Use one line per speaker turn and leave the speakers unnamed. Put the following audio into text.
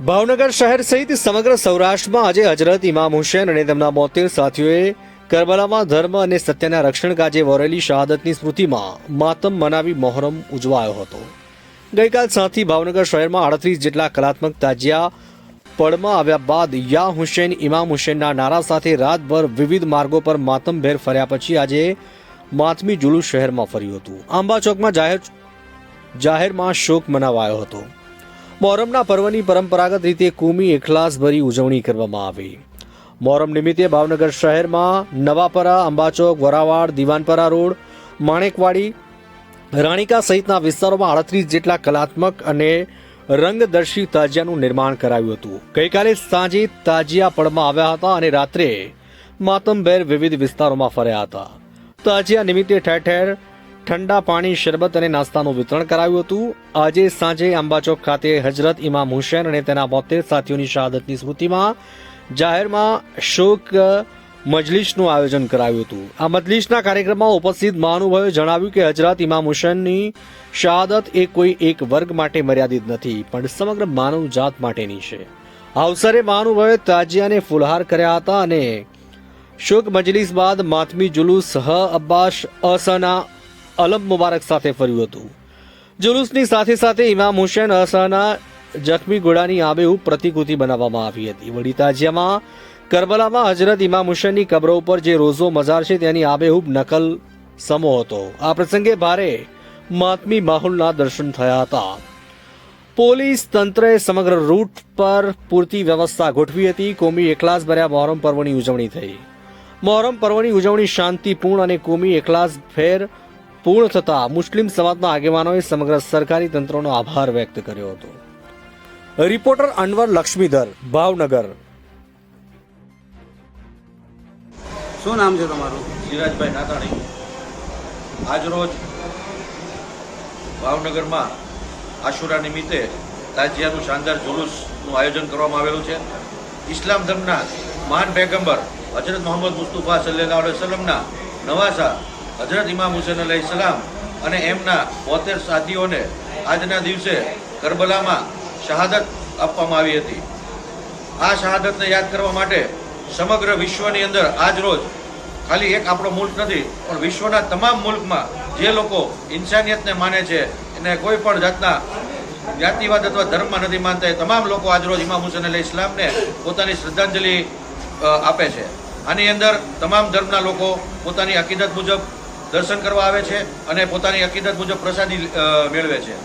ભાવનગર શહેર સહિત સમગ્ર સૌરાષ્ટ્રમાં આજે હજરત ઇમામ હુસૈન અને તેમના 72 સાથીઓએ કરબલામાં ધર્મ અને સત્યના રક્ષણ કાજે વરેલી શહાદતની સ્મૃતિમાં માતમ મનાવી મોહરમ ઉજવાયો હતો। ગઈકાલ સાંજથી ભાવનગર શહેરમાં 38 જેટલા કલાત્મક તાજિયા પડમાં આવ્યા બાદ યા હુસૈન ઇમામ હુસૈનના નારા સાથે રાતભર વિવિધ માર્ગો પર માતમભેર ફર્યા પછી આજે માતમી જુલુસ શહેરમાં ફર્યું હતું। આંબા ચોકમાં જાહેરમાં શોક મનાવાયો હતો। મોહરમના પર્વની પરંપરાગત રીતે કોમી એખલાસભરી ઉજવણી કરવામાં આવી। મોહરમ નિમિત્તે ભાવનગર શહેરમાં નવાપરા, અંબાચોક, વરાવાડ, દિવાનપરા રોડ, માણેકવાડી, રાણીકા સહિતના વિસ્તારોમાં 38 જેટલા કલાત્મક અને રંગદર્શી તાજિયાનું નિર્માણ કરાયું હતું। ગઈકાલે સાંજે તાજિયા પડમાં આવ્યા હતા અને રાત્રે માતમભેર વિવિધ વિસ્તારોમાં ફર્યા હતા। તાજિયા નિમિત્તે ઠેર ઠેર ઠંડા પાણી, શરબત અને નાસ્તાનું વિતરણ કરાયું હતું। આજે સાંજે આંબાચોક ખાતે હજરત ઇમામ હુસૈન અને તેના 72 સાથીઓની શહાદતની સ્મૃતિમાં જાહેરમાં શોક મજલિસનું આયોજન કરાયું હતું। આ મજલિસના કાર્યક્રમમાં ઉપસ્થિત મહાનુભાવોએ જણાવ્યું કે હજરત ઇમામ હુસૈનની શહાદત એ કોઈ એક વર્ગ માટે મર્યાદિત નથી, પણ સમગ્ર માનવ જાત માટેની છે। આ અવસરે મહાનુભાવોએ તાજિયાને ફુલહાર કર્યા હતા અને શોક મજલિસ બાદ માતમી જુલુસ અબ્બાસ અસના અલમ મુબારક સાથે ફર્યું હતું। જુલુસની સાથે સાથે ઇમામ હુસૈન અસના જખ્મી ઘોડાની આબેહૂબ પ્રતિકૃતિ બનાવવામાં આવી હતી। વળી તાજિયામાં કરબલામાં હજરત ઇમામ હુસૈનની કબ્ર ઉપર જે રોઝો મઝાર છે તેની આબેહૂબ નકલ સમો હતો। આ પ્રસંગે ભારે માતમી માહોલના દર્શન થયા હતા। પોલીસ તંત્રએ સમગ્ર રૂટ પર પૂરતી વ્યવસ્થા ગોઠવી હતી। કોમી એખલાસ ભર્યા મોહરમ પર્વની ઉજવણી થઈ। મોહરમ પર્વની ઉજવણી શાંતિપૂર્ણ અને કોમી એખલાસ ફેર પૂર્ણ થતા મુસ્લિમ સમાજના આગેવાનોએ સમગ્ર સરકારી તંત્રનો આભાર વ્યક્ત કર્યો હતો। રિપોર્ટર અનવર લક્ષ્મીધર, ભાવનગર।
શું નામ છે તમારું?
સિરાજભાઈ નાતાણી। આજરોજ ભાવનગરમાં આશુરા નિમિત્તે તાજિયાનું શાનદાર જુલુસનું આયોજન કરવામાં આવેલું છે। ઇસ્લામ ધર્મના મહાન પૈગંબર હજરત મોહમ્મદ મુસ્તફા સલ્લલ્લાહુ અલૈહિ વસલ્લમના નવાસા હજરત ઇમામ હુસૈન અલૈહિ સલામ અને એમના 72 સાથીઓને આજના દિવસે કરબલામાં શહાદત આપવામાં આવી હતી। આ શહાદતને યાદ કરવા માટે સમગ્ર વિશ્વની અંદર આજ રોજ ખાલી એક આપણો મુલ્ક નથી પણ વિશ્વના તમામ મુલ્કમાં જે લોકો ઇન્સાનિયતને માને છે એને કોઈ પણ જાતના જ્ઞાતિવાદ અથવા ધર્મમાં નથી માનતા, એ તમામ લોકો આજ રોજ ઇમામ હુસૈન અલૈહિ સલામને પોતાની શ્રદ્ધાંજલિ આપે છે। આની અંદર તમામ ધર્મના લોકો પોતાની અકીદત મુજબ દર્શન કરવા આવે છે અને પોતાની અકીદત મુજબ પ્રસાદી મેળવે છે।